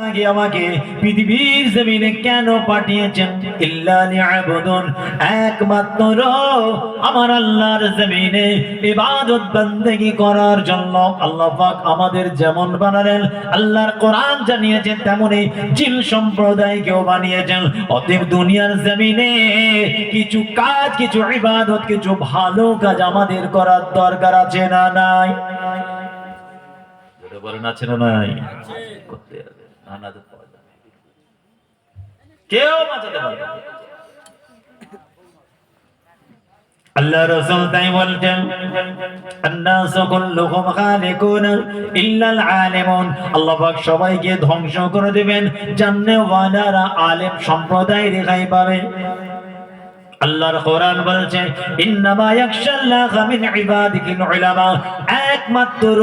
আগে আমাকে পৃথিবীর জমিনে কেন পাঠিয়েছেন? ইল্লা লিয়াবুদুন, একমাত্র আমার আল্লাহর জমিনে ইবাদত বান্দেগি করার জন্য। আল্লাহ পাক আমাদের যেমন বানালেন, আল্লাহর কোরআন জানিয়েছেন, তেমনি জিন সম্প্রদায়কেও বানিয়েছেন। অতএব দুনিয়ার জমিনে কিছু কাজ, কিছু ইবাদত, কিছু ভালো কাজ আমাদের করার দরকার আছে না নাই? বলেন আছে না নাই? করতে হবে, না না তো পাওয়া যাবে, কেউ বাঁচাতে পারবে না। আল্লাহ রাসূল তাই বলতেন, আন্নাসু কুল্লুহুম খালিকুন ইল্লাল আলিমুন। আল্লাহ পাক সবাইকে ধ্বংস করে দিবেন, জান্নাতওয়ালারা আলেম সম্প্রদায় রেহাই পাবে। আল্লাহর কোরআন বলছে, ইন্নামা ইয়াখশাল্লাহা মিন ইবাদিহিল উলামা, একমাত্র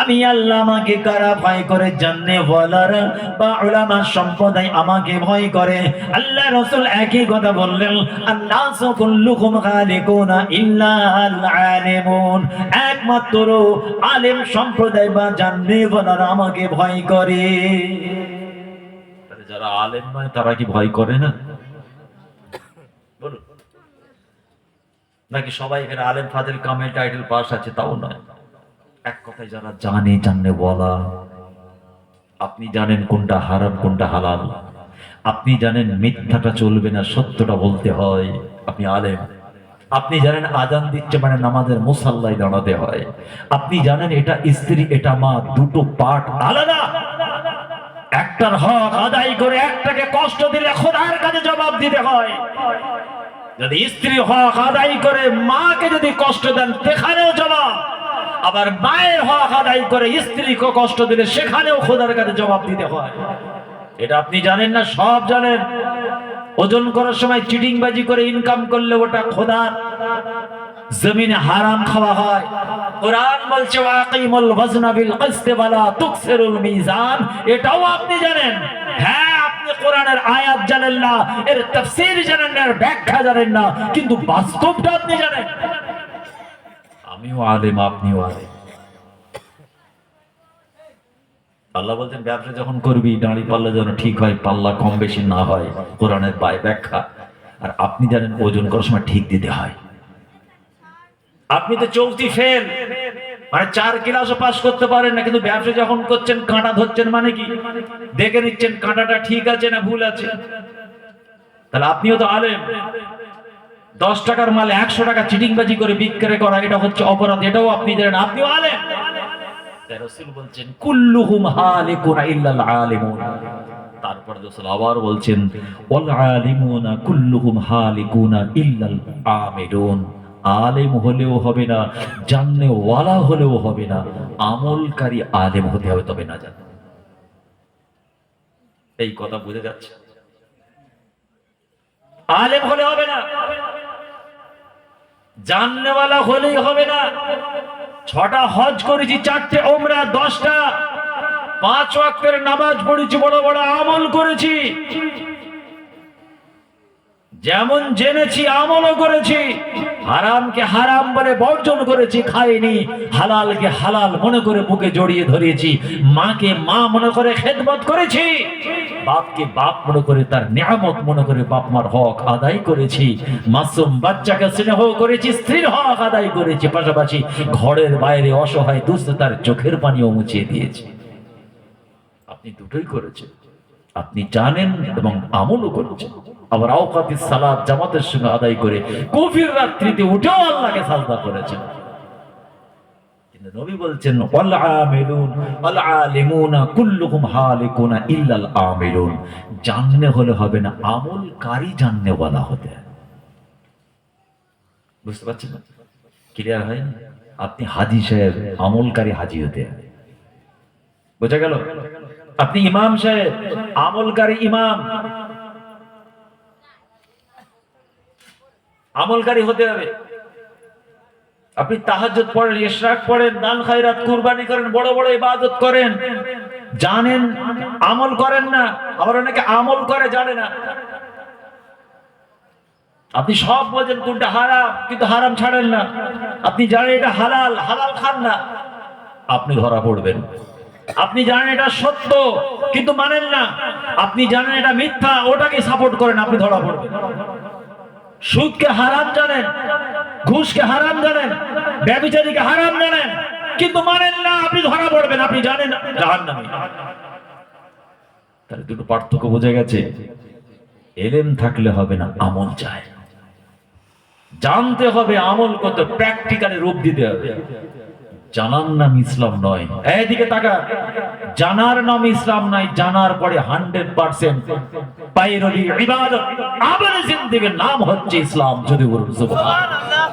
আমি আল্লাহ আমাকে কারা ভয় করে? জান্নাতওয়ালারা বা উলামা সম্প্রদায় আমাকে ভয় করে। আল্লাহ রাসূল একই কথা বললেন, আন্নাসু কুল্লুহুম খালিকুনা ইল্লাল আলিমুন, একমাত্র আলেম সম্প্রদায় বা জান্নাতওয়ালারা আমাকে ভয় করে। যারা আলেম নয় তারা কি ভয় করে না? বলুন, নাকি সবাই এখানে আলেম ফাজিল কামেল টাইটেল পাস আছে? তাও নয়। এক কথায় যারা জানে বলা, আপনি জানেন কোনটা হারাম কোনটা হালাল, আপনি জানেন মিথ্যাটা চলবে না, সত্যটা বলতে হয়, আপনি আলেম। আপনি জানেন আজান দিচ্ছে মানে নামাজের মুসাল্লায় দাঁড়াতে হয়, আপনি জানেন এটা স্ত্রী এটা মা, দুটো পার্ট আলাদা। একটার হক আদায় করে একটাকে কষ্ট দিলে খোদার কাছে জবাব দিতে হয়। যদি স্ত্রী হক আদায় করে মাকে যদি কষ্ট দেন সেখানেও জবাব, আবার মায়ের হক আদায় করে স্ত্রীকে কষ্ট দিলে সেখানেও খোদার কাছে জবাব দিতে হয়। এটা আপনি জানেন না? সব জানেন। ওজন করার সময় চিটিংবাজি করে ইনকাম করলে ওটা খোদার জমিনে হারাম খাওয়া হয়। কোরআন বলছে ওয়াকিমুল ওয়াজনা বিল কিসতি ওয়ালা তুকসিরুল মিজান, এটাও আপনি জানেন। হ্যাঁ, আপনি কোরআনের আয়াত জানেন না, এর তাফসীর জানেন না, এর ব্যাখ্যা জানেন না, কিন্তু বাস্তবটা আপনি জানেন। আমিও আলেম, আপনিও আলেম। আল্লাহ বলছেন ব্যবসা যখন করবি দাঁড়ি পাল্লা যেন ঠিক হয়, পাল্লা কম বেশি না হয়, কোরআনের ব্যাখ্যা। আর আপনি জানেন ওজন করার সময় ঠিক দিতে হয়। আপনি তো চৌথি ফেল, মানে 4 ক্লাসও পাস করতে পারেন না, কিন্তু ব্যবসা যখন করছেন কাঁটা ধরছেন মানে কি? দেখে নিচ্ছেন কাঁটাটা ঠিক আছে না ভুল আছে। তাহলে আপনিও তো আলেম। 10 টাকার মাল 100 টাকা চিটিংবাজি করে বিক্রি করা, এটা হচ্ছে অপরাধ, এটাও আপনি জানেন, আপনিও আলেম। তাই রাসূল বলছেন কুল্লুহুম হালিকুনা ইল্লাল আলিমুন। তারপর রাসূল আবার বলছেন ওয়াল আলিমুনা কুল্লুহুম হালিকুনা ইল্লাল আমিলুন। আলেম হলেও হবে না, জাননেওয়ালা হলেও হবে না, আমলকারী আলেম হতে হবে, তবে না জানে। এই কথা বুঝে যাচ্ছে? আলেম হলে হবে না, জাননেওয়ালা হলেই হবে না। 6টা হজ করেছি, 4টে ওমরা, 10টা 5 ওয়াক্তের নামাজ পড়েছি, বড় বড় আমল করেছি, যেমন জেনেছি আমলও করেছি। হারামকে হারাম বলে বর্জন করেছি, খাইনি। হালালকে হালাল মনে করে বুকে জড়িয়ে ধরেছি। মাকে মা মনে করে খেদমত করেছি। বাপকে বাপ মনে করে তার নিয়ামত মনে করে বাপ মার হক আদায় করেছি। মাসুম বাচ্চাকে স্নেহ করেছি, স্ত্রীর হক আদায় করেছি, পাশাপাশি ঘরের বাইরে অসহায় দুস্থ তার চোখের পানিও মুছিয়ে দিয়েছি। আপনি দুটোই করেছেন, আপনি জানেন এবং আমলও করেছেন। আবার আওকাতিস সালাত জামাতের সঙ্গে আদায় করে গভীর রাত্রিতে উঠেও আল্লাহকে সাজদা করেছেন। কিন্তু নবী বলছেন ওয়াল আমিলুন ওয়াল আলিমুনা কুল্লুহুম হালিকুনা ইল্লাল আমিলুন। জাননে হলে হবে না, আমলকারী জাননেওয়ালা হতে হবে। বুঝতে পারছেন? ক্লিয়ার হয় না? আপনি হাজী সাহেব, আমলকারী হাজী হতে হবে। বোঝা গেল? আপনি ইমাম সাহেব, আমলকারী ইমাম, আমলকারী হতে হবে। আপনি তাহাজ্জুদ পড়েন, ইশরাক পড়েন, দান খায়রাত কুরবানি করেন, বড় বড় ইবাদত করেন, জানেন আমল করেন না। আবার অনেকে আমল করে জানে না। আপনি সব বোঝেন কোনটা হারাম, কিন্তু হারাম ছাড়েন না। আপনি জানেন এটা হালাল, হালাল খান না, আপনি ধরা পড়বেন। আপনি জানেন এটা সত্য কিন্তু মানেন না, আপনি জানেন এটা মিথ্যা, ওটাকে সাপোর্ট করেন, আপনি ধরা পড়বেন। সুদকে হারাম জানেন, ঘুষকে হারাম জানেন, ব্যভিচারীকে হারাম জানেন, কিন্তু মানেন না, আপনি ধরা পড়বেন, আপনি জানেন জাহান্নামী। তাহলে দুটো পার্থক্য বোঝা গেছে। এলেম থাকলে হবে না, আমল চাই, জানতে হবে, আমল করতে, প্র্যাকটিক্যালি রূপ দিতে হবে। জানার নাম ইসলাম নয়, এদিকে তাকা, জানার নাম ইসলাম নয়, জানার পরে 100% পায়রবি ইবাদত আমলে জিন্দেগির নাম হচ্ছে ইসলাম। যদি বলুন সুবহানাল্লাহ।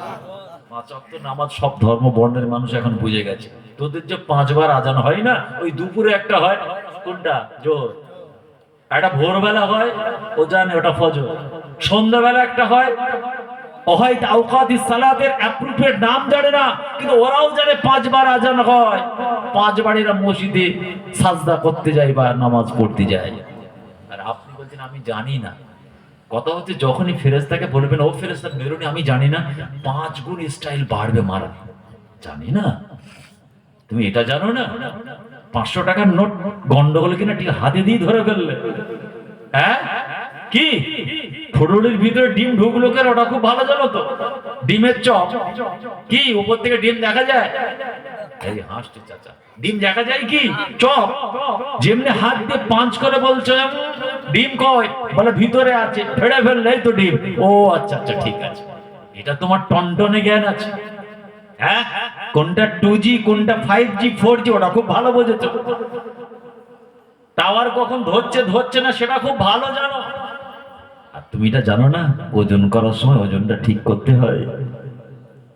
পাঁচ ওয়াক্ত নামাজ সব ধর্ম বর্ণের মানুষ এখন বুঝে গেছে। তোদের যে 5 বার আজান হয় না, ওই দুপুরে একটা হয়, কোনটা জোহর, একটা ভোরবেলা হয়, ও জানে ওটা ফজর, সন্ধ্যাবেলা একটা হয়, হয়তো আওকাতিস সালাতের অ্যাপ্রোপ্রিয়েট নাম জানে না, কিন্তু ওরাও জানে 5 বার আজান হয়, 5 বার এরা মসজিদে সাজদা করতে যায় বা নামাজ পড়তে যায়। আর আপনি বলছেন আমি জানি না। কথা হচ্ছে যখনই ফেরেশতাকে বলবেন ও ফেরেশতা মেরুনি, আমি জানি না, 5 গুণ স্টাইল বাড়বে মারা। জানি না, তুমি এটা জানো না, 500 টাকার নোট গন্ডগোল কিনা ঠিক হাতে দিয়ে ধরে ফেললে, হ্যাঁ কি ফুটবলের ভিতরে ডিম ঢুকলো কেন, ওটা খুব ভালো জানো তো। ডিমের চপ কি উপর থেকে ডিম দেখা যায়? এই হাসছে চাচা, ডিম দেখা যায় কি চপ? যেমনি হাত দিয়ে পাঁচ করে বলছে ডিম কয়, বলে ভিতরে আছে, ফেড়ে ফেললেই তো ডিম। ও আচ্ছা আচ্ছা ঠিক আছে, এটা তোমার টনটনে জ্ঞান আছে। হ্যাঁ, কোনটা 2G কোনটা 5G 4G ওটা খুব ভালো বোঝেছো। টাওয়ার কখন ধরছে না সেটা খুব ভালো জানো। আর তুমি এটা জানো না, ওজন করার সময় ওজনটা ঠিক করতে হয়।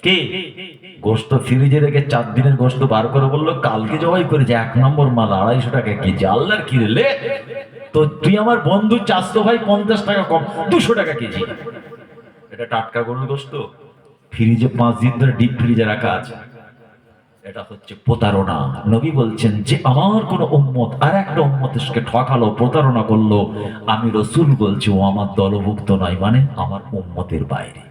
কে গোস্ত ফ্রিজে রেখে 4 দিনের গোস্ত বার করে বললো কালকে জবাই করেছে, 1 নম্বর মাল 250 টাকা কেজি। আল্লাহর কি রে, তো তুই আমার বন্ধু, চাষতো ভাই 50 টাকা কম, 200 টাকা কেজি। এটা টাটকা গরুর গোস্ত, ফ্রিজে 5 দিন ধরে ডিপ ফ্রিজে রাখা আছে। এটা হচ্ছে প্রতারণা। নবী বলছেন যে আমার কোন উম্মত আর একটা উম্মতকে ঠকালো, প্রতারণা করলো, আমি রাসূল বলছি ও আমার দলভুক্ত নয়, মানে আমার উম্মতের বাইরে।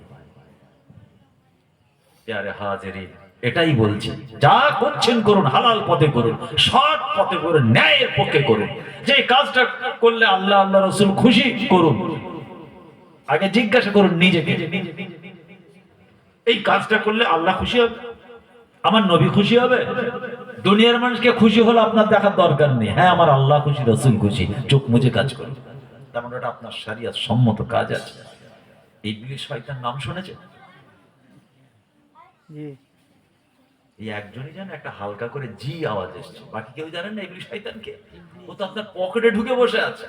প্যারে হাজিরিন, এটাই বলছি, যা করছেন করুন, হালাল পথে করুন, সৎ পথে করুন, ন্যায়ের পক্ষে করুন। যে কাজটা করলে আল্লাহ আল্লাহ রাসূল খুশি করুন। আগে জিজ্ঞাসা করুন নিজেকে, এই কাজটা করলে আল্লাহ খুশি হবে, আমার নবী খুশি হবে? দুনিয়ার মানুষকে খুশি হলে আপনার দেখার দরকার নেই। হ্যাঁ, আমার আল্লাহ খুশি, রাসূল খুশি, চোখ মুজে কাজ করুন, তেমন এটা আপনার শরিয়ত সম্মত কাজ আছে। ইবলিস শয়তান নাম শুনেছেন? এই একজনই জানে, একটা হালকা করে জি আওয়াজ এসছে, বাকি কেউ জানেন না ইবলিস শয়তানকে। ও তো আপনার পকেটে ঢুকে বসে আছে।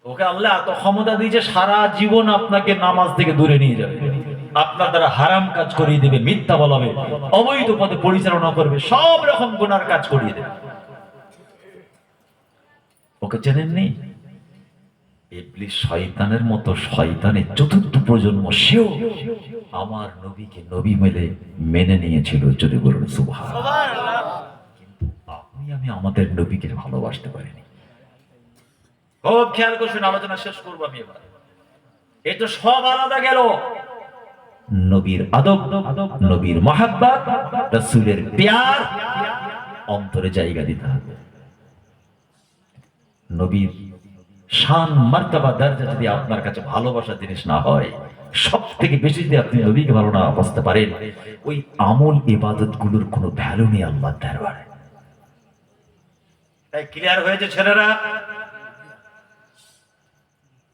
ওকে আল্লাহ এত ক্ষমতা দিয়েছে, সারা জীবন আপনাকে নামাজ থেকে দূরে নিয়ে যাবে, আপনার দ্বারা হারাম কাজ করিয়ে দেবে, মিথ্যা বলাবে, অবৈধ পথে পরিচালনা করবে, সব রকম গুনার কাজ করিয়ে দেবে। ওকে চেনেননি? ইবলিস শয়তানের মতো শয়তানের চতুর্থ প্রজন্ম, সেও আমার নবীকে নবী মেনে নিয়েছিল। যদি বলুন সুবহানাল্লাহ। কিন্তু আপনি আমি আমাদের নবীকে ভালোবাসতে পারিনি। খুব খেয়াল করছেন, আলোচনা শেষ করবো আমি এবার। এই তো সব আলাদা গেল, নবীর আদব, নবীর মহাব্বত, রাসূলের প্যার অন্তরে জায়গা দিতে হবে। নবীর শান মার্তাবা দরজা যদি আপনার কাছে ভালোবাসার জিনিস না হয়, সব থেকে বেশি যদি আপনি নবীকে ভালো না বাসতে পারেন, ওই আমল ইবাদত গুলোর কোনো ভ্যালু নেই আল্লাহর দরবারে। তাই ক্লিয়ার হয়েছে ছেলেরা?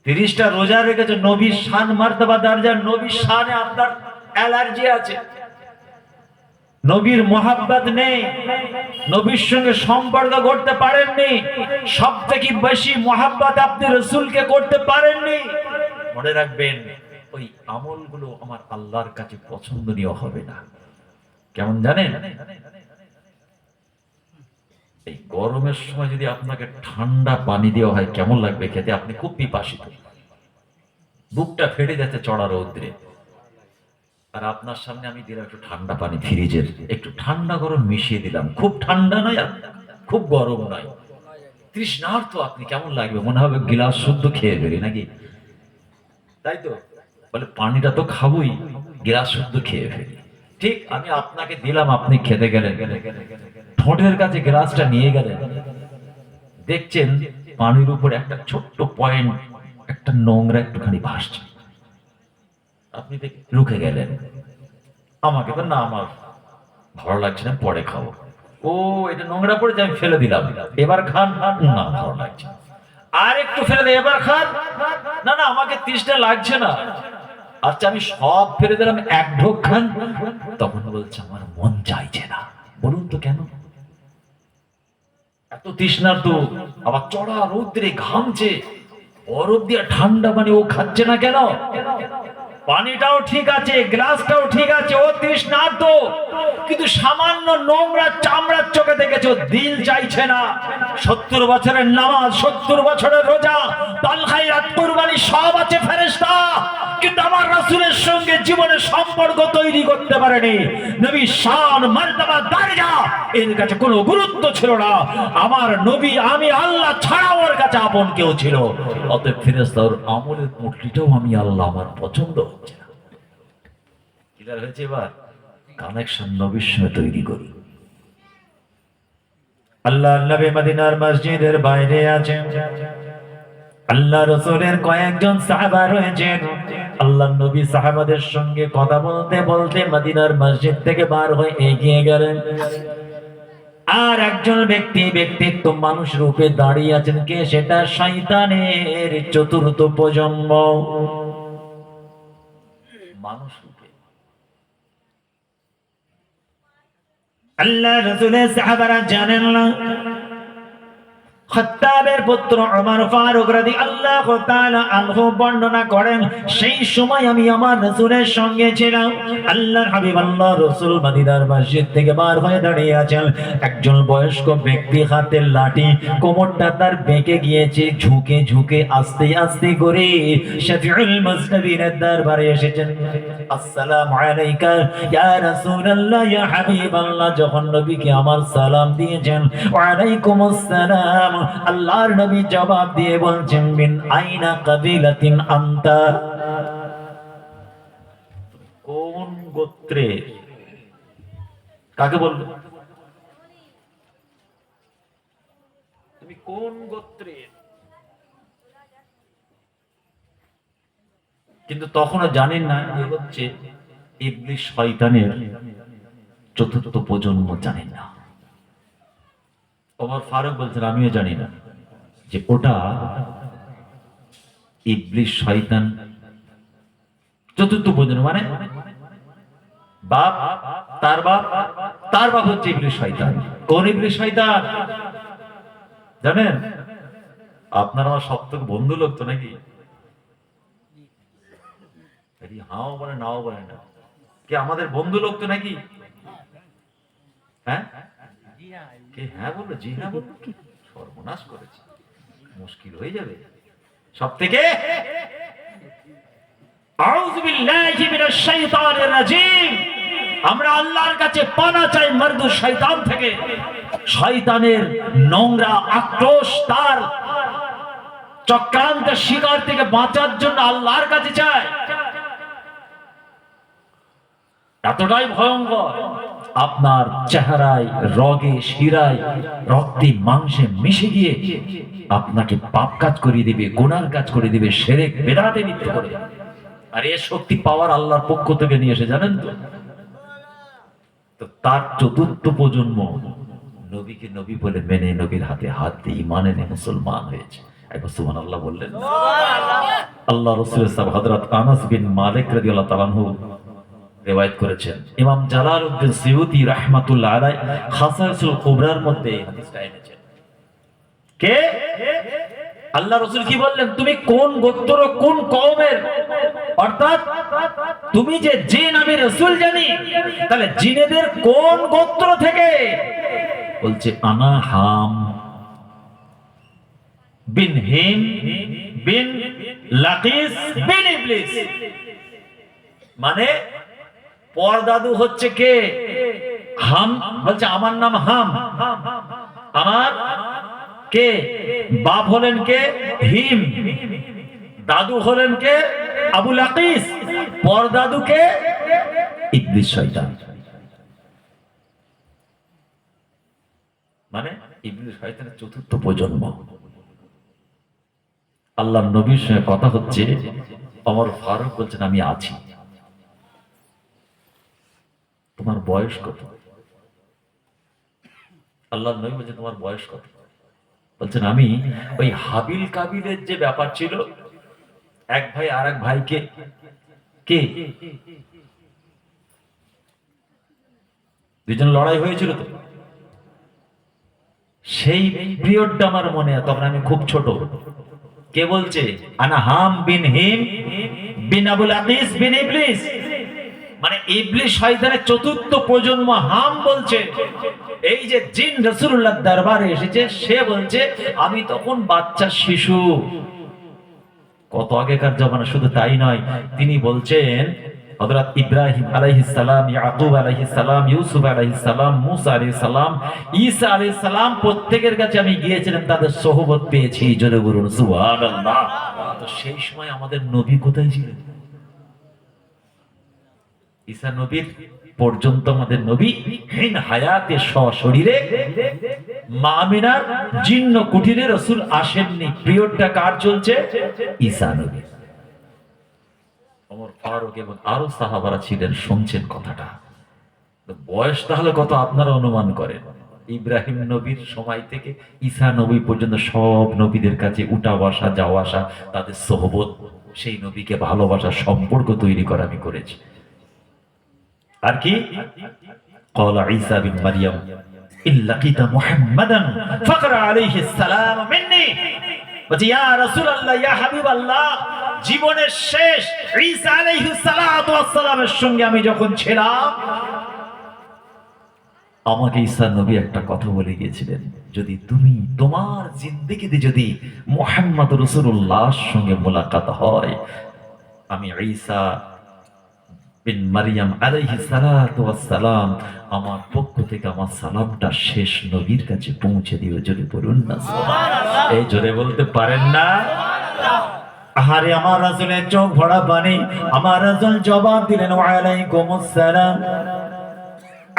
30টা রোজা রেখেছে, নবীর শান মার্তাবা দরজা, নবীর শানে আপনার অ্যালার্জি আছে, নবীর মহাব্বত নেই, নবীর সঙ্গে সম্পর্ক করতে পারেননি, সব থেকে বেশি মহাব্বত আপনি রাসূলকে করতে পারেননি। মনে রাখবেন, ওই আমলগুলো আমার আল্লাহর কাছে পছন্দনীয় হবে না। কেমন জানেন? এই গরমের সময় যদি আপনাকে ঠান্ডা পানি দেওয়া হয়, কেমন লাগবে খেতে? আপনি খুব পিপাসিত, বুকটা ফেটে যাচ্ছে চড়া রৌদ্রে, আর আপনার সামনে আমি দিলাম একটু ঠান্ডা পানি ফ্রিজের, একটু ঠান্ডা গরম মিশিয়ে দিলাম, খুব ঠান্ডা নয় আর খুব গরম নয়, তৃষ্ণার্ত আপনি, কেমন লাগবে? মনে হবে গিলাস শুদ্ধ খেয়ে ফেলি নাকি, তাই তো? বলে পানিটা তো খাবোই, গিলাস শুদ্ধ খেয়ে ফেলি। ঠিক আমি আপনাকে দিলাম, আপনি খেতে গেলেন, ঠোঁটের কাছে গ্লাসটা নিয়ে গেলেন, দেখছেন পানির উপর একটা ছোট্ট পয়েন্ট, একটা নোংরা একটুখানি ভাসছে, আপনি রুখে গেলেন। আমাকে তো না, আমার ভালো লাগছে না, পরে খাবো। ও এটা নোংরা পড়েছে, আমি ফেলে দিলাম, এবার খান। না ভালো লাগছে, আর একটু ফেলে দে, এবার খান। না না আমাকে তৃষ্ণা লাগছে না। আচ্ছা আমি সব ফেলে দিলাম, এক ঢোক খান। তখন বলছে আমার মন চাইছে না। বলুন তো কেন? এত তৃষ্ণার তো, আবার চড়া রৌদ্রে ঘামছে, বরফ দিয়ে ঠান্ডা পানি ও খাচ্ছে না কেন? পানিটাও ঠিক আছে, গ্লাসটাও ঠিক আছে, ও তৃষ্ণার্ত, কিন্তু সামান্য নোংরা চামড়ার চোখে দেখেছো, দিল চাইছে না। 70 বছরের নামাজ, 70 বছরের রোজা, তালখাইরাত, কুরবানি সব আছে ফেরেশতা, কিন্তু আমার রাসূলের সঙ্গে জীবনের সম্পর্ক তৈরি করতে পারেনি। নবী শান, মর্তবা, দরজা এর কাছে কোনো গুরুত্ব ছিল না। আমার নবী আমি আল্লাহ ছাড়া ওর কাছে আপন কেউ ছিল। অতএব ফেরেশতার আমলের মুঠলিটাও আমি আল্লাহ আমার পছন্দ হচ্ছে না। ক্লিয়ার হয়েছে? এবার কানেকশন নবীর সঙ্গে তৈরি করি। আল্লাহর নবী মদিনার মসজিদের বাইরে আছেন, আল্লাহ রাসূলের কয়েকজন সাহাবা রয়েছেন। আল্লাহর নবী সাহাবাদের সঙ্গে কথা বলতে বলতে মদিনার মসজিদ থেকে বার হয়ে এগিয়ে গেলেন। আর একজন ব্যক্তিত্ব মানুষ রূপে দাঁড়িয়ে আছেন, কে সেটা? শয়তানের চতুর্থ প্রজন্ম মানুষ রূপে। আল্লাহ রাসূলের সাহাবারা জানেন না, খাত্তাবের পুত্র ওমর ফারুক রাদিয়াল্লাহু তাআলা আনহু বর্ণনা করেন, সেই সময় আমি আমার রাসূলের সঙ্গে ছিলাম। আল্লাহর হাবিব আল্লাহ রাসূল মদিনার মসজিদ থেকে বার হয়ে দাঁড়িয়ে আছেন। একজন বয়স্ক ব্যক্তি হাতে লাঠি, কোমরটা তার বেঁকে গিয়েছে, ঝুঁকে ঝুঁকে আস্তে আস্তে করে শফিউল মুজনিবিনের দরবারে এসেছেন। আসসালামু আলাইকা ইয়া রাসূলুল্লাহ, ইয়া হাবিবাল্লাহ। যখন নবীকে আমার সালাম দিয়েছেন, ওয়া আলাইকুমুস সালাম, আল্লাহর নবী জবাব দিয়ে বলছেন, মিন আইনা কাবিলাতিন আনতা, কোন গোত্রে? কাকে বলবে? তুমি কোন গোত্রে? কিন্তু তখনও জানেন না এ হচ্ছে ইবলিস, শয়তানের চতুর্থ প্রজন্ম, জানেন না। ওমর ফারুক বলছেন আমিও জানি না যে ওটা ইবলিস, শয়তান চতুর্থ প্রজন্ম। মানে বাপ, তার বাপ, তার বাপ হচ্ছে ইবলিস শয়তান। কোন ইবলিস শয়তান জানেন? আপনার আমার সপ্তক বন্ধু লোক তো নাকি? হাও বলে নাও বলে না, কে আমাদের বন্ধু লোক তো নাকি? হ্যাঁ কে হ্যাঁ বললো? জি হ্যাঁ বললো। সর্বনাশ করেছে, মুশকিল হয়ে যাবে। সব থেকে আউযু বিল্লাহি মিনাশ শাইতানির রাজিম, আমরা আল্লাহর কাছে পানা চাই মারদু শয়তান থেকে। শয়তানের নোংরা আক্রোশ, তার চক্রান্তের শিকার থেকে বাঁচার জন্য আল্লাহর কাছে চাই। এতটাই ভয়ঙ্কর, আপনার চেহারায়, রগে, শিরায়, রক্তে, মাংসে মিশে গিয়ে আপনাকে পাপ কাজ করিয়ে দিবে, গুনার কাজ করে দিবে, শিরক বেদাতে লিপ্ত করে। আর এর শক্তি পাওয়ার আল্লাহর পক্ষ থেকে নিয়ে এসে, জানেন তো? তো তার চতুর্থ প্রজন্ম নবীকে নবী বলে মেনে নবীর হাতে হাত দিয়ে ঈমান এনে মুসলমান হয়েছে। একবার সুবহানাল্লাহ বললেন। আল্লাহ রাসূলের সাহাবা হযরত আনাস বিন মালিক রাদিয়াল্লাহু তাআলা আনহু রিওয়ায়াত করেছেন। ইমাম জালালউদ্দিন সিয়ুতি রাহমাতুল্লাহ আলাইহি খাসাইসুল কুবরার মধ্যে এই হাদিসটা এনেছেন। কে? আল্লাহ রাসূল কি বললেন? তুমি কোন গোত্র, কোন কওমের? অর্থাৎ তুমি যে জিন, আমি রাসূল জানি, তাহলে জিনেদের কোন গোত্র থেকে? বলছে আনা হাম বিন হিম বিন লাকিস বিন ইবলিস। মানে পরদাদু হচ্ছে কে? হাম। বলছে আমার নাম হাম, আমার কে? বাপ হলেন কে? হিম। দাদু হলেন কে? আবু লাকিস। পরদাদু কে? ইবলিস, শয়তান। মানে ইবলিস শয়তানের চতুর্থ প্রজন্ম। আল্লাহ নবীর সঙ্গে কথা হচ্ছে, ওমর ফারুক বলছেন আমি আছি। তোমার বয়স কত? আল্লাহ নবী বলছেন তোমার বয়স কত? বলছেন আমি ওই হাবিল কাবিলের যে ব্যাপার ছিল, এক ভাই আর এক ভাইকে কে দুজন লড়াই হয়েছিল তো, সেই পিরিয়ডটা আমার মনে আছে, তখন আমি খুব ছোট। কে বলছে? আনা হাম বিন হিম বিন আবুল আকিস বিন ইবলিস। মানে ইবলিস শয়তানের চতুর্থ প্রজন্ম। হাম বলছে এই যে জিন রাসূলুল্লাহ দরবারে এসেছে, সে বলছে আমি তখন বাচ্চা শিশু। কত আগেকার জমানা। শুধু তাই নয়, তিনি বলছেন হযরত ইব্রাহিম আলাইহিস সালাম, ইয়াকুব আলাইহিস সালাম, ইউসুফ আলাইহিস সালাম, মুসা আলাইহিস সালাম, ঈসা আলাইহিস সালাম প্রত্যেকের কাছে আমি গিয়েছিলাম, তাদের সোহবত পেয়েছি। জোরে বলুন সুবহানাল্লাহ। তো সেই সময় আমাদের নবী কোথায় ছিলেন? ঈসা নবীর পর্যন্ত আমাদের নবী হিন হায়াতে সশরীরে মা আমিনার জিন্ন কুটিরে রাসূল আসেননি। পিরিয়ডটা কার চলছে? ঈসা নবী। ওমর ফারুক এবং আরো সাহাবারা ছিলেন, শুনছেন কথাটা। বয়স তাহলে কত আপনারা অনুমান করেন? ইব্রাহিম নবীর সময় থেকে ঈসা নবী পর্যন্ত সব নবীদের কাছে উঠা বসা, যাওয়া আসা, তাদের সোহবত, সেই নবীকে ভালোবাসার সম্পর্ক তৈরি করা আমি করেছি। আর কি ক্বালা ঈসা বিন মারইয়াম ইল্লাকিতা মুহাম্মাদান ফাকরা আলাইহিস সালাম মিন্নি। বলছে ইয়া রাসূলুল্লাহ, ইয়া হাবিবাল্লাহ, জীবনের শেষ ঈসা আলাইহিস সালাতু ওয়াস সালামের সঙ্গে আমি যখন ছিলাম, আমাকে ঈসা নবী একটা কথা বলে গিয়েছিলেন, যদি তুমি তোমার জিন্দেগিতে যদি মুহাম্মদ রাসূলুল্লাহর সঙ্গে মোলাকাত হয়, আমি ঈসা বিন মারইয়াম আলাইহিস সালাতু ওয়াস সালাম আমার পক্ষ থেকে আমার সালামটা শেষ নবীর কাছে পৌঁছে দিও। জোরে বলুন না সুবহানাল্লাহ। এই জোরে বলতে পারেন না? আহারে আমার রাসূলের চোখ ভরা পানি। আমার রাসূল জবাব দিলেন ওয়া আলাইকুমুস সালাম।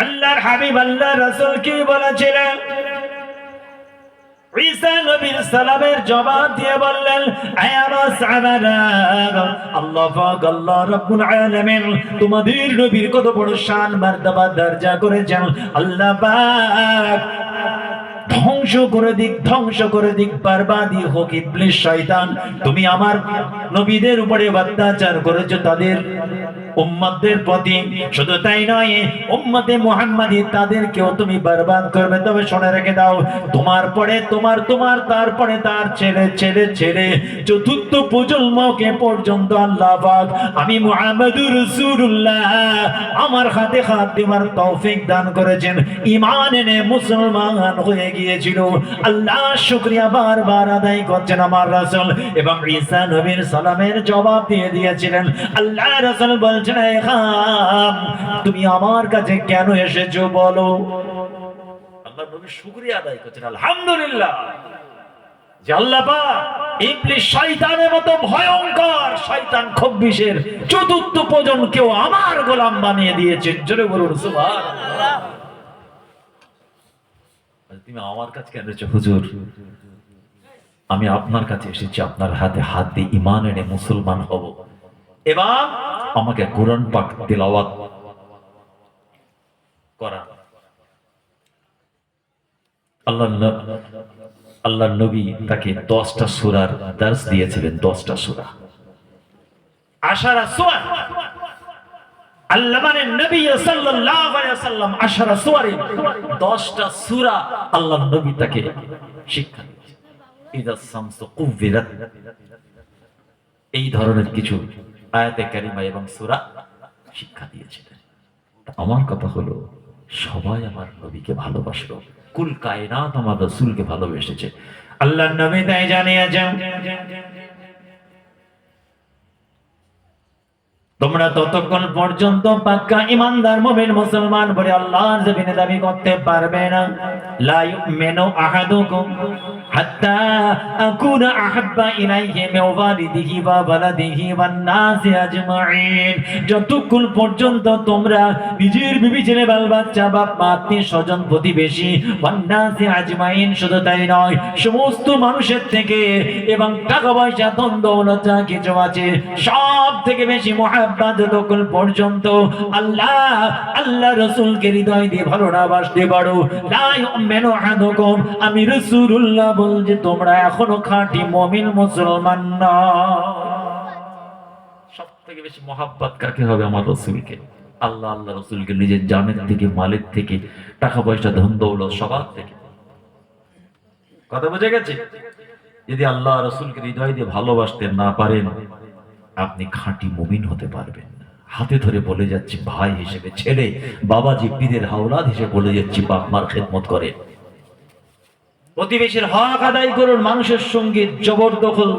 আল্লাহর হাবিব আল্লাহর রাসূল কি বলেছিলেন? ঈসা নবীর সালামের জবাব দিয়ে বললেন, আয়া সাহাবারা, আল্লাহ পাক আল্লাহ রাব্বুল আলামিন তোমাদের নবীর কত বড় শান মার্তবা দরজা করেছেন। আল্লাহ পাক ধ্বংস করে দিক, বরবাদি হোক ইবলিস শয়তান। তুমি আমার নবীদের উপরে অত্যাচার করেছো, তাদের উম্মতদের প্রতি। শুধু তাই নয়, উম্মতে মুহাম্মাদী তাদেরকেও তুমি বরবাদ করবে। তবে শুনে রেখে দাও, তোমার পরে তোমার তারপরে তার ছেলে চতুর্থ প্রজন্মকে পর্যন্ত আল্লাহ পাক আমি মুহাম্মদুর রাসূলুল্লাহ আমার হাতে হাত দেওয়ার তৌফিক দান করেছেন। ঈমান এনে মুসলমান হয়ে গিয়েছিল। আল্লাহ শুকরিয়া বারবার আদায় করছেন আমার রাসূল। এবং ঈসা নবীর সালামের জবাব দিয়ে দিয়েছিলেন। আল্লাহ রাসূল বলছেন, তুমি আমার কাছে কেন এসেছো বলো? আল্লাহ নবী শুকরিয়া আদায় করছেন, আলহামদুলিল্লাহ, যে আল্লাহ পাক ইবলিস শয়তানের মতো ভয়ঙ্কর শয়তান খব্বিশের চতুর্থ প্রজন্মকেও আমার গোলাম বানিয়ে দিয়েছেন। জোরে বলুন সুবহানাল্লাহ। তুমি আমার কাছে কেন এসেছো? হুজুর, আমি আপনার কাছে এসেছি আপনার হাতে হাত দিয়ে ঈমান এনে মুসলমান হব এবং আমাকে কোরআন পাক তেলাওয়াত করা। আল্লাহ নবী তাকে 10টা সূরার দর্স দিয়েছিলেন। 10টা সূরা, 10 সূরা। আল্লাহ মানে নবী সাল্লাল্লাহু আলাইহি ওয়াসাল্লাম 10 সূরারে 10টা সূরা আল্লাহ নবী তাকে শিক্ষা দিয়েছেন। ইদা শামসু কুবিরাত, এই ধরনের কিছু আয়াতে কারিমা এবং সূরা শিক্ষা দিয়েছিলেন। আমার কথা হলো, সবাই আমার নবীকে ভালোবাসলো, কুল কায়নাত আমার রাসূলকে ভালোবেসেছে। আল্লাহর নবী তাই জানিয়েছেন, তোমরা ততক্ষণ পর্যন্ত পাক্কা ঈমানদার মুমিন মুসলমান বলে আল্লাহর জমিনে দাবি করতে পারবে না। লা ইউমিনু আহাদুকুম হাত্তা আকুনা আহাব্বা ইলাইহি মিন ওয়ালিদিহি ওয়া ওয়ালাদিহি ওয়ান নাসি আজমাইন। যতক্ষণ পর্যন্ত তোমরা নিজের বিবি ছেলে বাল বাচ্চা বাপ মা আত্মীয় স্বজন প্রতিবেশী ওয়ান নাসি আজমাইন, শুধু তাই নয় সমস্ত মানুষের থেকে এবং টাকা পয়সা ধন দৌলত যা কিছু আছে সব থেকে বেশি মহাব্বত যতক্ষণ পর্যন্ত আল্লাহ রাসূলকে হৃদয় দিয়ে ভালো না বাসতে পারো, লা ইউমিনু আহাদুকুম, আমি রাসূলুল্লাহ বলছি তোমরা এখনো খাঁটি মুমিন মুসলমান না। সব থেকে বেশি মহাব্বত কাকে হবে? আমার রাসূলকে। আল্লাহ রাসূলকে নিজের জানের থেকে, মালের থেকে, টাকা পয়সা ধন দৌলত সবার থেকে। কথা বুঝে গেছে? যদি আল্লাহ রাসূলকে হৃদয় দিয়ে ভালোবাসতে না পারেন আপনি খাঁটি মুমিন হতে পারবেন না। হাতে ধরে বলে যাচ্ছি ভাই হিসেবে, ছেলে বাবাজি পীরের হাওলাদ হিসেবে বলে যাচ্ছি, বাপ মার খেদমত করেন, প্রতিবেশীর হক আদায় করুন, মানুষের সঙ্গে জবরদখল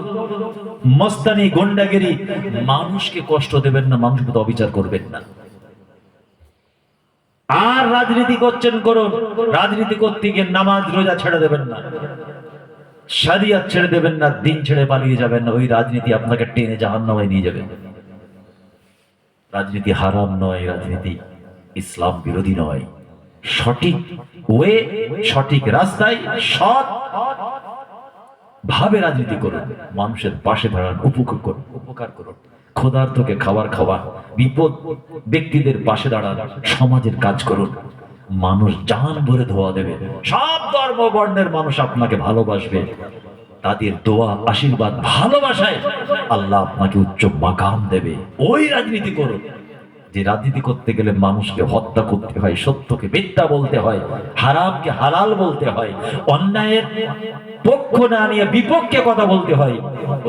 মস্তানি গুন্ডাগিরি, মানুষকে কষ্ট দেবেন না, মানুষের প্রতি অবিচার করবেন না। আর রাজনীতি করছেন করুন, রাজনীতি করতে গিয়ে নামাজ রোজা ছেড়ে দেবেন না, শরিয়ত ছেড়ে দেবেন না, দিন ছেড়ে পালিয়ে যাবেন না। ওই রাজনীতি আপনাকে টেনে জাহান্নামে নিয়ে যাবে। রাজনীতি হারাম নয়, রাজনীতি ইসলাম বিরোধী নয়। সঠিক ওয়ে, সঠিক রাস্তায় সৎ ভাবে রাজনীতি করুন, মানুষের পাশে দাঁড়ান, উপকার করুন, ক্ষুধার্তকে খাবার খাওয়া, বিপদ ব্যক্তিদের পাশে দাঁড়ান, সমাজের কাজ করুন, মানুষ জান ভরে ধোয়া দেবে। সব ধর্ম বর্ণের মানুষ আপনাকে ভালোবাসবে, তাদের দোয়া আশীর্বাদ ভালোবাসায় আল্লাহ আপনাকে উচ্চ মাকাম দেবে। ওই রাজনীতি করুন যে রাজনীতি করতে গেলে মানুষকে হত্যা করতে হয়, সত্যকে মিথ্যা বলতে হয়, হারামকে হালাল বলতে হয়, অন্যায়ের পক্ষ না নিয়ে বিপক্ষে কথা বলতে হয়।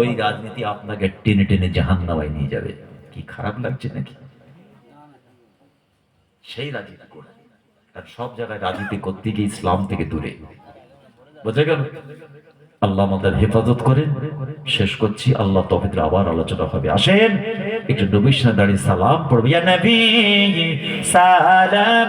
ওই রাজনীতি আপনাকে টেনে টেনে জাহান্নামে নিয়ে যাবে। কি খারাপ লাগছে নাকি? সেই রাজনীতি করুন। আর সব জায়গায় রাজনীতি করতে গিয়ে ইসলাম থেকে দূরে। বুঝে গেল? আল্লাহ আমাদের হেফাজত করেন। শেষ করছি, আল্লাহ তৌফিক দিয়ে আবার আলোচনা হবে। আসেন একটু নবীর সামনে দাঁড়িয়ে সালাম পড়ব। ইয়া নবী সালাম